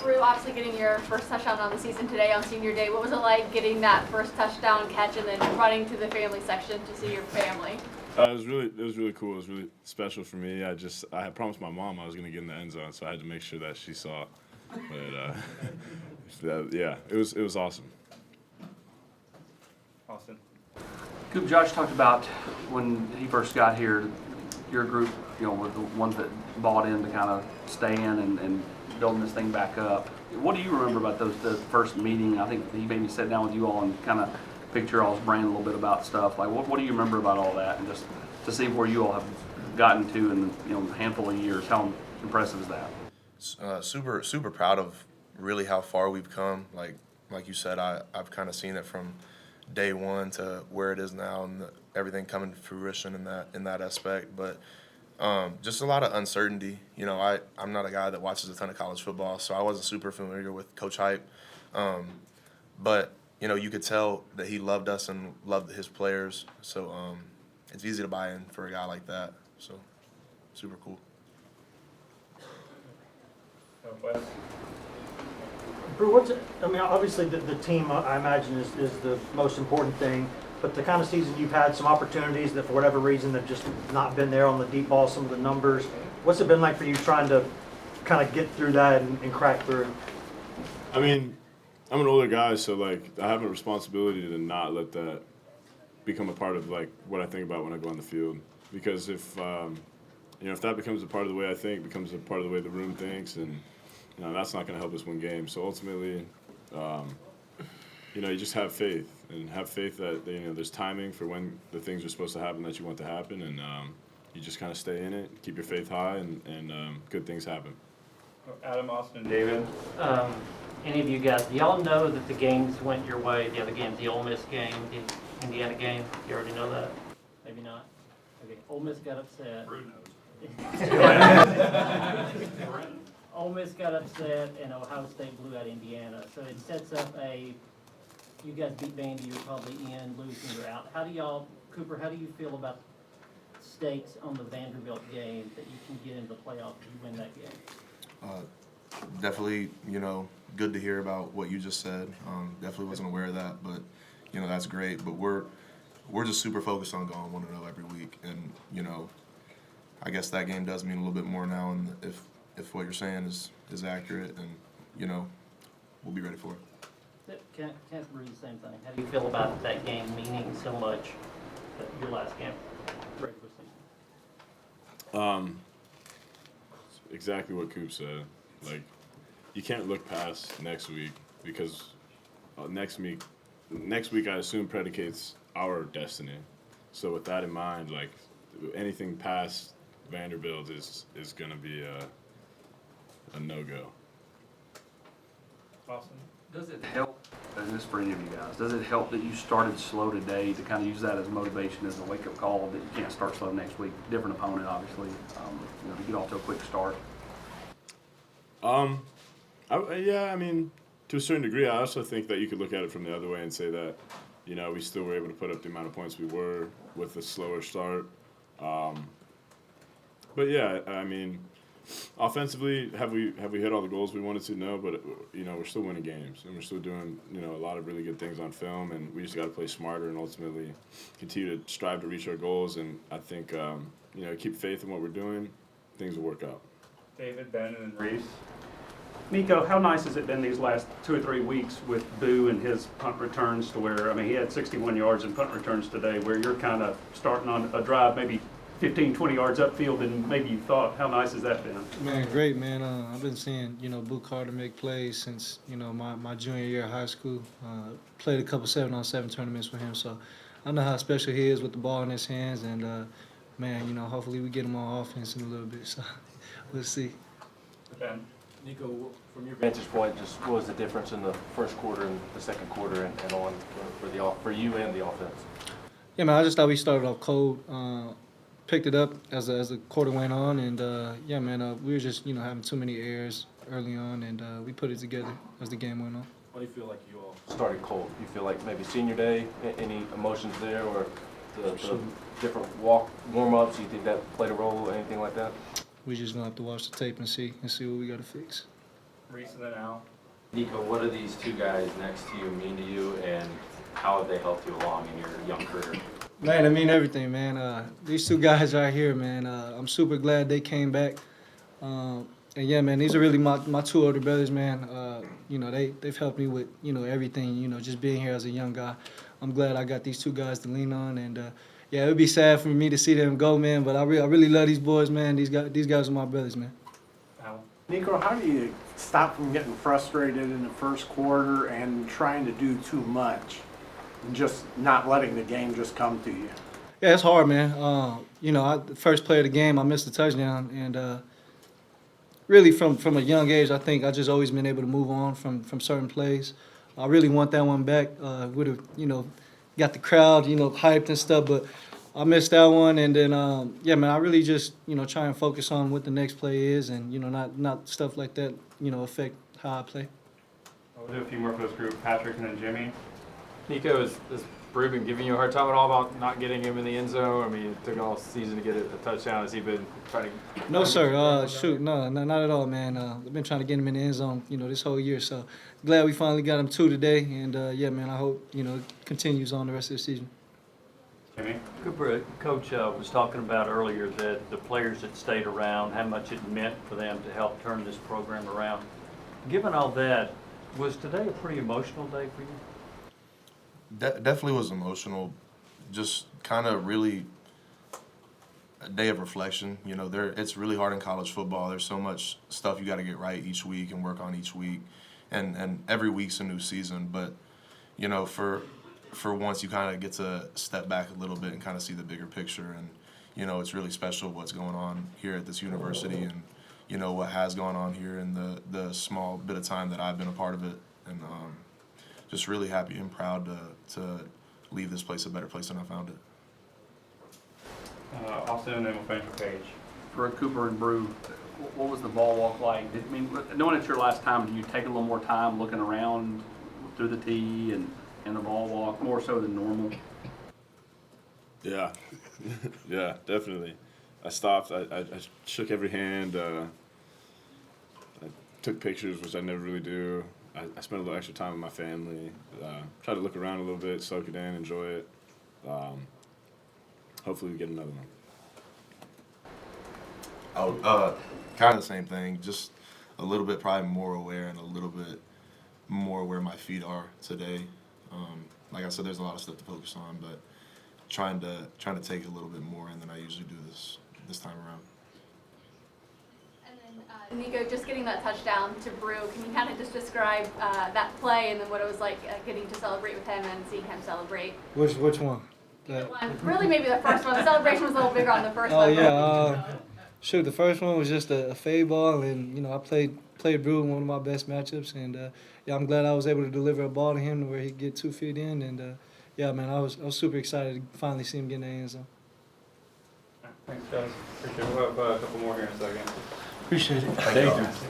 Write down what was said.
Bru, obviously getting your first touchdown on the season today on senior day. What was it like getting that first touchdown catch and then running to the family section to see your family? It was really cool. It was really special for me. I had promised my mom I was going to get in the end zone, so I had to make sure that she saw it. But yeah, it was awesome. Austin. Coop, Josh talked about when he first got here, your group, were the ones that bought in to kind of stay in and building this thing back up. What do you remember about the first meeting? I think he maybe sat down with you all and kind of picked your all's brain a little bit about stuff. Like, what do you remember about all that? And just to see where you all have gotten to in a handful of years, how impressive is that? Super proud of really how far we've come. Like you said, I've kind of seen it from day one to where it is now, and everything coming to fruition in that aspect. But just a lot of uncertainty. I'm not a guy that watches a ton of college football, so I wasn't super familiar with Coach Hype. But you could tell that he loved us and loved his players. So it's easy to buy in for a guy like that. So super cool. Bru, obviously the team, I imagine, is the most important thing, but the kind of season you've had, some opportunities that for whatever reason have just not been there on the deep ball, some of the numbers. What's it been like for you trying to kind of get through that and crack through? I mean, I'm an older guy, so I have a responsibility to not let that become a part of what I think about when I go on the field. Because if that becomes a part of the way I think, becomes a part of the way the room thinks, and that's not going to help us win games. So ultimately, you just have faith that there's timing for when the things are supposed to happen that you want to happen, and you just kind of stay in it, keep your faith high, and good things happen. Adam, Austin, and David. Any of you guys, do y'all know that the games went your way? The other games, the Ole Miss game, the Indiana game, you already know that? Maybe not? Okay, Ole Miss got upset. Bru knows. Ole Miss got upset, and Ohio State blew out Indiana. So it sets up you guys beat Vandy, you're probably in, losing, you're out. Cooper, how do you feel about stakes on the Vanderbilt game that you can get into the playoff if you win that game? Definitely, good to hear about what you just said. Definitely wasn't aware of that, but, that's great. But we're just super focused on going 1-0 every week. And, I guess that game does mean a little bit more now, and if what you're saying is accurate, and, we'll be ready for it. Can I ask Bru the same thing? How do you feel about that game meaning so much, your last game, regular season? Exactly what Coop said. You can't look past next week because next week I assume predicates our destiny. So with that in mind, anything past Vanderbilt is going to be a no-go. Austin. Does it help, and this is for any of you guys, does it help that you started slow today to kind of use that as motivation, as a wake-up call that you can't start slow next week? Different opponent, obviously, to get off to a quick start. Yeah, to a certain degree, I also think that you could look at it from the other way and say that, we still were able to put up the amount of points we were with a slower start. But yeah, offensively, have we hit all the goals we wanted to? No, but we're still winning games, and we're still doing a lot of really good things on film, and we just got to play smarter and ultimately continue to strive to reach our goals. And I think keep faith in what we're doing, things will work out. David, Ben, and Reese. Nico, how nice has it been these last 2 or 3 weeks with Boo and his punt returns to where, he had 61 yards in punt returns today, where you're kind of starting on a drive maybe 15, 20 yards upfield than maybe you thought. How nice has that been? Man, great, man. I've been seeing, Boo Carter make plays since, my junior year of high school. Played a couple 7-on-7 tournaments with him, so I know how special he is with the ball in his hands, and, man, hopefully we get him on offense in a little bit, so we'll see. Ben. Nico, from your vantage point, just what was the difference in the first quarter and the second quarter and on for you and the offense? Yeah, man, I just thought we started off cold, picked it up as the quarter went on, and yeah, man, we were just having too many errors early on, and we put it together as the game went on. What do you feel like you all started cold? You feel like maybe senior day, any emotions there, or the different warm-ups? Do you think that played a role, anything like that? We just gonna have to watch the tape and see what we got to fix. Reese, and then Al. Nico, what do these two guys next to you mean to you, and how have they helped you along in your young career? Man, I mean everything, man. These two guys right here, man. I'm super glad they came back. And yeah, man, these are really my two older brothers, man. You know, they've helped me with, you know, everything, you know, just being here as a young guy. I'm glad I got these two guys to lean on, and yeah, it would be sad for me to see them go, man, but I really love these boys, man. These guys are my brothers, man. Al. Nico, how do you stop from getting frustrated in the first quarter and trying to do too much and just not letting the game just come to you? Yeah, it's hard, man. You know, the first play of the game, I missed a touchdown, and really from a young age, I think I just always been able to move on from certain plays. I really want that one back. Would have, you know, got the crowd, you know, hyped and stuff, but I missed that one. And then, yeah, man, I really just, you know, try and focus on what the next play is, and you know, not stuff like that, you know, affect how I play. We'll do a few more for this group. Patrick and then Jimmy. Nico, is Bru been giving you a hard time at all about not getting him in the end zone? I mean, it took all season to get a touchdown. Has he been trying to? No, sir. Shoot, no, not at all, man. I've been trying to get him in the end zone, you know, this whole year. So glad we finally got him 2 today. And yeah, man, I hope, you know, it continues on the rest of the season. Jimmy. Cooper, Coach was talking about earlier that the players that stayed around, how much it meant for them to help turn this program around. Given all that, was today a pretty emotional day for you? Definitely was emotional. Just kind of really a day of reflection. You know, it's really hard in college football. There's so much stuff you got to get right each week and work on each week, and every week's a new season. But you know, for once, you kind of get to step back a little bit and kind of see the bigger picture. And you know, it's really special what's going on here at this university, and you know what has gone on here in the small bit of time that I've been a part of it. And just really happy and proud to leave this place a better place than I found it. Austin, and then we'll finish with Paige. For Cooper and Bru, what was the ball walk like? I mean, knowing it's your last time, do you take a little more time looking around through the tee and the ball walk, more so than normal? Yeah, yeah, definitely. I stopped. I shook every hand. I took pictures, which I never really do. I spent a little extra time with my family. Try to look around a little bit, soak it in, enjoy it. Hopefully we get another one. Kind of the same thing, just a little bit probably more aware and a little bit more where my feet are today. Like I said, there's a lot of stuff to focus on, but trying to take a little bit more in than I usually do this time around. And then Nico, just getting that touchdown to Bru, can you kind of just describe that play and then what it was like getting to celebrate with him and seeing him celebrate? Which one? Really, maybe the first one. The celebration was a little bigger on the first one. Oh yeah. Shoot, the first one was just a fade ball, and you know I played Bru in one of my best matchups, and yeah, I'm glad I was able to deliver a ball to him to where he could get 2 feet in, and yeah, man, I was super excited to finally see him get in the end zone. Thanks, guys. Appreciate it. We'll have a couple more here in a second. Appreciate it. Thank you.